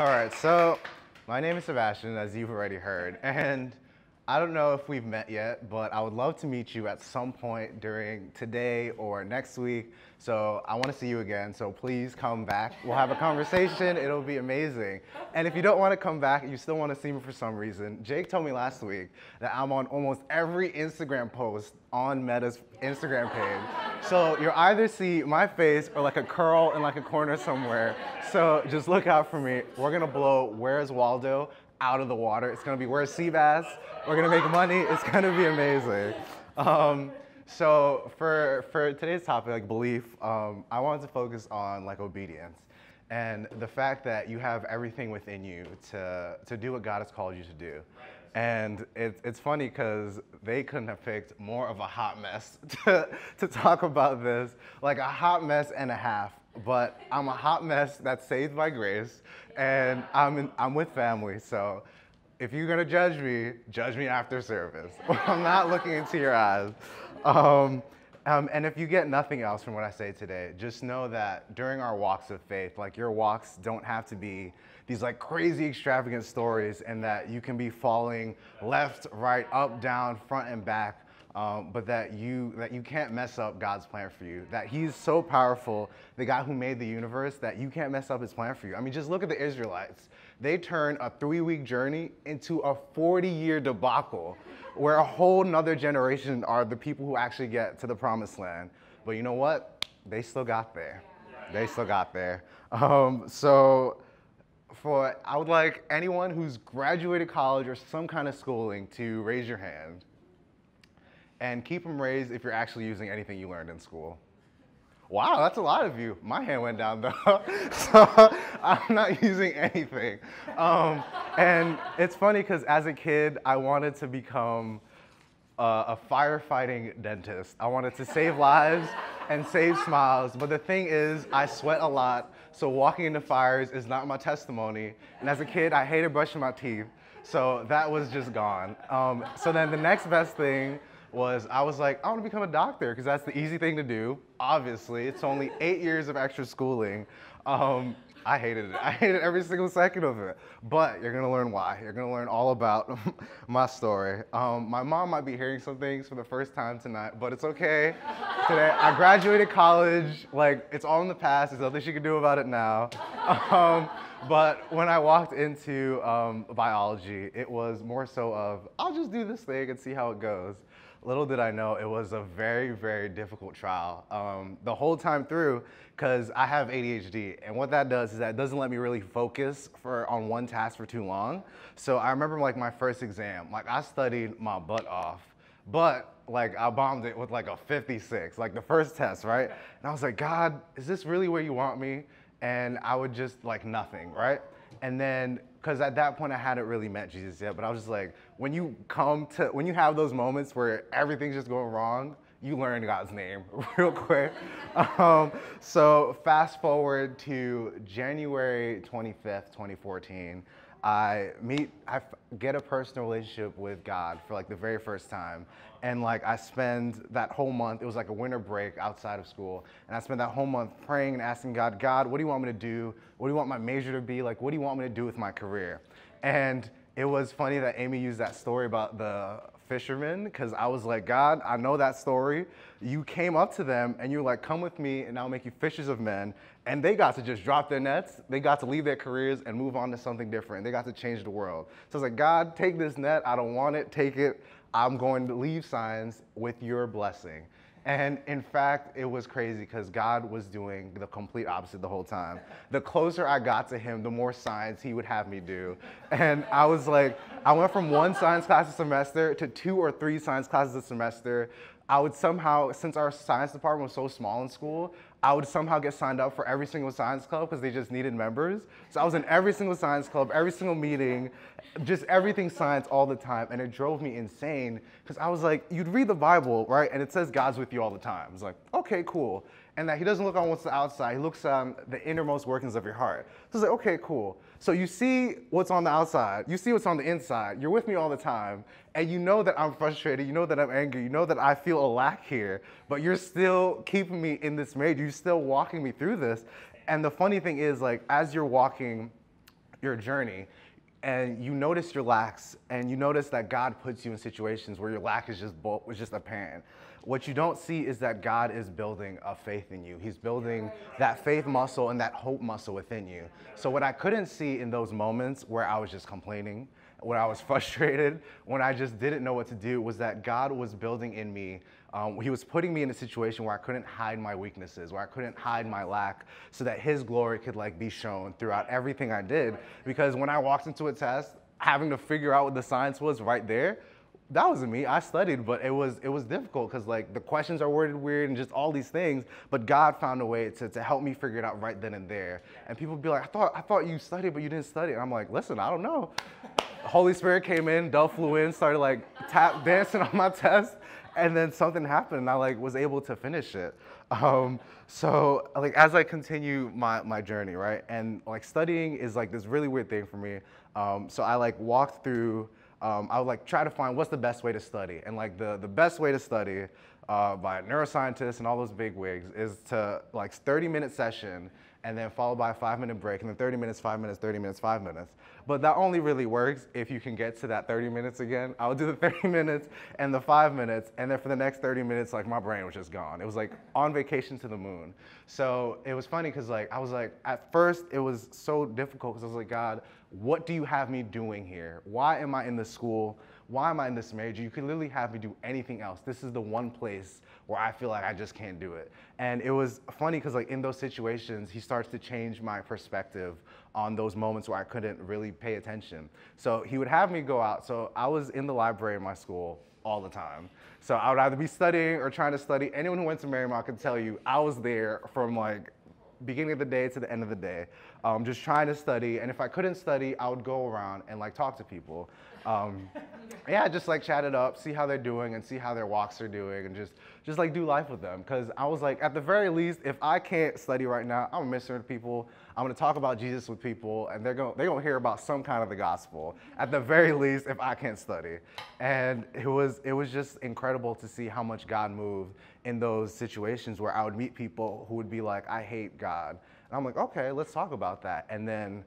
All right, so my name is Sebastien, as you've already heard, and I don't know if we've met yet, but I would love to meet you at some point during today or next week. So I want to see you again, so please come back. We'll have a conversation. It'll be amazing. And if you don't want to come back, you still want to see me for some reason, Jake told me last week that I'm on almost every Instagram post on Meta's Instagram page. So you'll either see my face or like a curl in like a corner somewhere. So just look out for me. We're gonna blow Where's Waldo out of the water. It's gonna be Where's Seabass? We're gonna make money. It's gonna be amazing. So for today's topic, like belief, I wanted to focus on like obedience and the fact that you have everything within you to do what God has called you to do. And it's funny because they couldn't have picked more of a hot mess to talk about this, like a hot mess and a half. But I'm a hot mess that's saved by grace, and I'm with family. So if you're gonna judge me after service. I'm not looking into your eyes. And if you get nothing else from what I say today, just know that during our walks of faith, like your walks don't have to be these like crazy extravagant stories, and that you can be falling left, right, up, down, front, and back. But that you can't mess up God's plan for you, that He's so powerful, the God who made the universe, that you can't mess up His plan for you. I mean, just look at the Israelites. They turned a 3-week journey into a 40-year debacle, where a whole nother generation are the people who actually get to the promised land. But you know what? They still got there. They still got there. I would like anyone who's graduated college or some kind of schooling to raise your hand. And keep them raised if you're actually using anything you learned in school. Wow, that's a lot of you. My hand went down though, so I'm not using anything. And it's funny because as a kid, I wanted to become a firefighting dentist. I wanted to save lives and save smiles, but the thing is, I sweat a lot, so walking into fires is not my testimony. And as a kid, I hated brushing my teeth, so that was just gone. So then the next best thing I was like, I want to become a doctor because that's the easy thing to do. Obviously, it's only 8 years of extra schooling. I hated it. I hated every single second of it. But you're going to learn why. You're going to learn all about my story. My mom might be hearing some things for the first time tonight, but it's okay. Today, I graduated college. Like, it's all in the past. There's nothing she can do about it now. But when I walked into biology, it was more so of, I'll just do this thing and see how it goes. Little did I know it was a very, very difficult trial the whole time through, because I have ADHD, and what that does is that it doesn't let me really focus on one task for too long. So I remember like my first exam, like I studied my butt off, but like I bombed it with like a 56, like the first test, right? And I was like, God, is this really where you want me? And I would just like nothing, right? And then, because at that point I hadn't really met Jesus yet, but I was just like, when you have those moments where everything's just going wrong, you learn God's name real quick. So fast forward to January 25th, 2014, I get a personal relationship with God for like the very first time. And like I spend that whole month, it was like a winter break outside of school. And I spent that whole month praying and asking God, what do you want me to do? What do you want my major to be? Like, what do you want me to do with my career? And it was funny that Amy used that story about the fishermen, because I was like, God, I know that story. You came up to them and you're like, come with me and I'll make you fishers of men. And they got to just drop their nets. They got to leave their careers and move on to something different. They got to change the world. So I was like, God, take this net. I don't want it. Take it. I'm going to leave signs with your blessing. And in fact, it was crazy because God was doing the complete opposite the whole time. The closer I got to Him, the more science He would have me do. And I was like, I went from 1 science class a semester to 2 or 3 science classes a semester. I would somehow, since our science department was so small in school, I would somehow get signed up for every single science club because they just needed members. So I was in every single science club, every single meeting, just everything science all the time. And it drove me insane because I was like, you'd read the Bible, right? And it says God's with you all the time. It's like, okay, cool. And that He doesn't look on what's outside. He looks on the innermost workings of your heart. So it's like, okay, cool. So you see what's on the outside. You see what's on the inside. You're with me all the time. And you know that I'm frustrated. You know that I'm angry. You know that I feel a lack here. But you're still keeping me in this major. You're still walking me through this. And the funny thing is, like, as you're walking your journey, and you notice your lacks, and you notice that God puts you in situations where your lack is just apparent. What you don't see is that God is building a faith in you. He's building that faith muscle and that hope muscle within you. So what I couldn't see in those moments where I was just complaining, when I was frustrated, when I just didn't know what to do, was that God was building in me. He was putting me in a situation where I couldn't hide my weaknesses, where I couldn't hide my lack, so that his glory could be shown throughout everything I did. Because when I walked into a test, having to figure out what the science was right there, that wasn't me. I studied, but it was difficult because the questions are worded weird and just all these things. But God found a way to help me figure it out right then and there. And people would be like, I thought you studied, but you didn't study. And I'm like, listen, I don't know. The Holy Spirit came in, Dove flew in, started tap dancing on my test, and then something happened, and I was able to finish it. So as I continue my journey, right, and studying is this really weird thing for me. So I walked through. I would try to find what's the best way to study, and the best way to study by neuroscientists and all those big wigs is to 30-minute session, and then followed by a 5-minute break, and then 30 minutes, 5 minutes, 30 minutes, 5 minutes. But that only really works if you can get to that 30 minutes again. I would do the 30 minutes and the 5 minutes, and then for the next 30 minutes, my brain was just gone. It was on vacation to the moon. So it was funny because I was at first it was so difficult because I was God, what do you have me doing here? Why am I in this school? Why am I in this major? You could literally have me do anything else. This is the one place where I feel I just can't do it. And it was funny because in those situations, he starts to change my perspective on those moments where I couldn't really pay attention. So he would have me go out. So I was in the library in my school all the time. So I would either be studying or trying to study. Anyone who went to Marymount could tell you I was there from beginning of the day to the end of the day, just trying to study. And if I couldn't study, I would go around and talk to people. Yeah, just chat it up, see how they're doing and see how their walks are doing, and just do life with them. Because I was at the very least, if I can't study right now, I'm gonna minister to people. I'm gonna talk about Jesus with people, and they're gonna hear about some kind of the gospel. At the very least, if I can't study. And it was just incredible to see how much God moved in those situations where I would meet people who would be I hate God. And I'm okay, let's talk about that. And then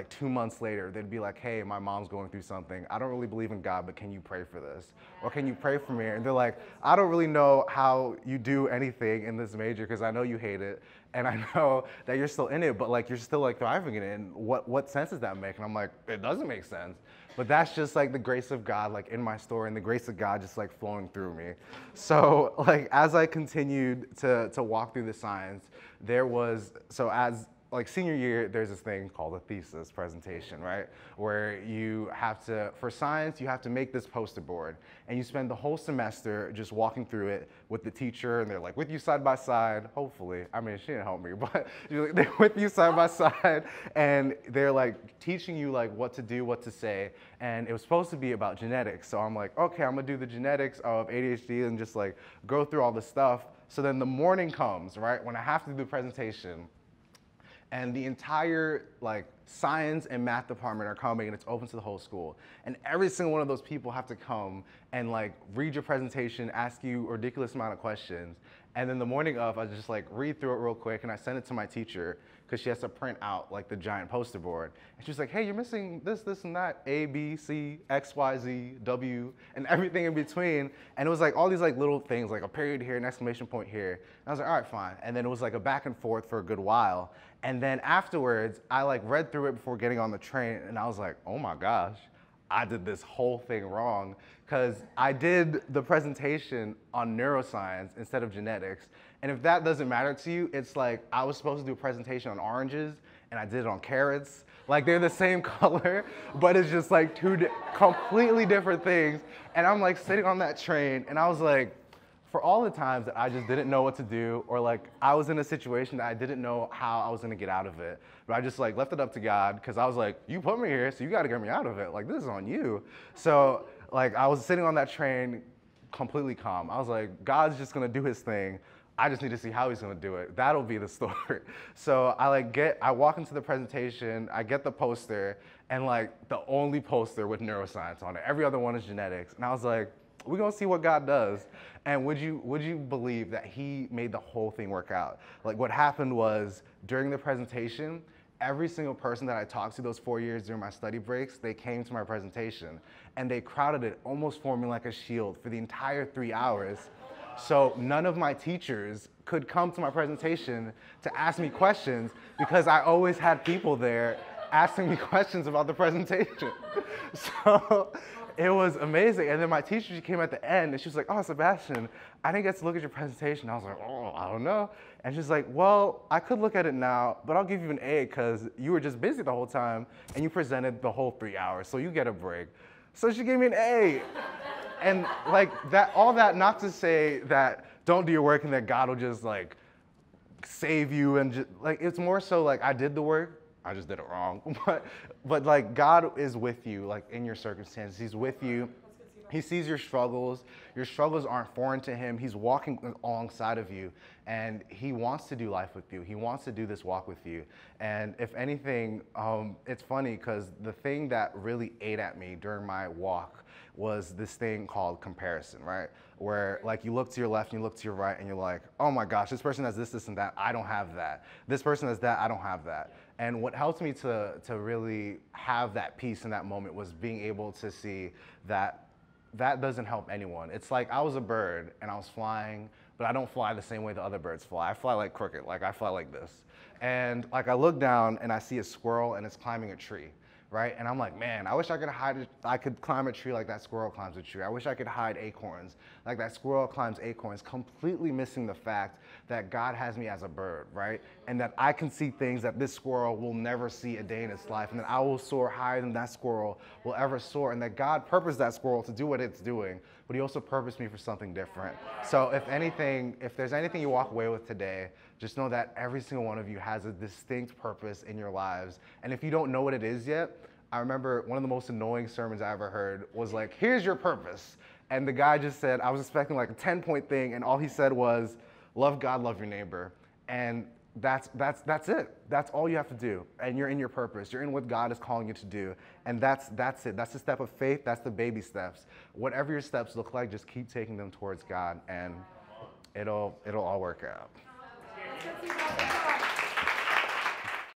2 months later, they'd be hey, my mom's going through something. I don't really believe in God, but can you pray for this? Or can you pray for me? And they're I don't really know how you do anything in this major because I know you hate it. And I know that you're still in it, but you're still thriving in it. And what sense does that make? And I'm it doesn't make sense. But that's just the grace of God in my story, and the grace of God just flowing through me. So as I continued to walk through the science, there was, so as senior year, there's this thing called a thesis presentation, right? Where you have to, for science, you have to make this poster board, and you spend the whole semester just walking through it with the teacher, and they're with you side by side, hopefully. I mean, she didn't help me, but they're with you side by side, and they're teaching you what to do, what to say, and it was supposed to be about genetics. So I'm okay, I'm gonna do the genetics of ADHD and just go through all this stuff. So then the morning comes, right, when I have to do the presentation, and the entire science and math department are coming, and it's open to the whole school. And every single one of those people have to come and read your presentation, ask you a ridiculous amount of questions. And then the morning of, I just read through it real quick, and I send it to my teacher because she has to print out the giant poster board. And she's hey, you're missing this, this, and that, A, B, C, X, Y, Z, W, and everything in between. And it was all these little things, a period here, an exclamation point here. And I was all right, fine. And then it was a back and forth for a good while. And then afterwards, I read through it before getting on the train, and I was oh my gosh, I did this whole thing wrong, because I did the presentation on neuroscience instead of genetics. And if that doesn't matter to you, it's I was supposed to do a presentation on oranges, and I did it on carrots. They're the same color, but it's just two completely different things. And I'm sitting on that train, and I was for all the times that I just didn't know what to do, or I was in a situation that I didn't know how I was gonna get out of it, but I just left it up to God, because I was you put me here, so you gotta get me out of it. This is on you. So I was sitting on that train completely calm. I was God's just gonna do his thing. I just need to see how he's gonna do it. That'll be the story. So I walk into the presentation, I get the poster, and the only poster with neuroscience on it. Every other one is genetics. And I was we're gonna see what God does. And would you believe that he made the whole thing work out? What happened was, during the presentation, every single person that I talked to those 4 years during my study breaks, they came to my presentation and they crowded it, almost forming like a shield for the entire 3 hours. So none of my teachers could come to my presentation to ask me questions because I always had people there asking me questions about the presentation. So it was amazing. And then my teacher, she came at the end and she was like, oh, Sebastien, I didn't get to look at your presentation. I was like, oh, I don't know. And she's like, well, I could look at it now, but I'll give you an A because you were just busy the whole time and you presented the whole 3 hours, so you get a break. So she gave me an A. And like that, all that, not to say that don't do your work and that God will just like save you and just, like, it's more so like I did the work, I just did it wrong. But like God is with you, like in your circumstances, He's with you. He sees your struggles. Your struggles aren't foreign to Him. He's walking alongside of you, and He wants to do life with you. He wants to do this walk with you. And if anything, it's funny because the thing that really ate at me during my walk was this thing called comparison, right? Where like you look to your left and you look to your right and you're like, oh my gosh, this person has this, this, and that. I don't have that. This person has that. I don't have that. And what helped me to really have that peace in that moment was being able to see that that doesn't help anyone. It's like I was a bird and I was flying, but I don't fly the same way the other birds fly. I fly like crooked, like I fly like this. And like I look down and I see a squirrel and it's climbing a tree, right? And I'm like, man, I wish I could climb a tree like that squirrel climbs a tree. I wish I could hide acorns like that squirrel climbs acorns, completely missing the fact that God has me as a bird, right? And that I can see things that this squirrel will never see a day in its life, and that I will soar higher than that squirrel will ever soar, and that God purposed that squirrel to do what it's doing, but He also purposed me for something different. So if there's anything you walk away with today, just know that every single one of you has a distinct purpose in your lives. And if you don't know what it is yet, I remember one of the most annoying sermons I ever heard was like, here's your purpose. And the guy just said, I was expecting like a 10-point thing, and all he said was, love God, love your neighbor. And that's it. That's all you have to do. And you're in your purpose. You're in what God is calling you to do. And that's it. That's the step of faith. That's the baby steps. Whatever your steps look like, just keep taking them towards God, and it'll all work out.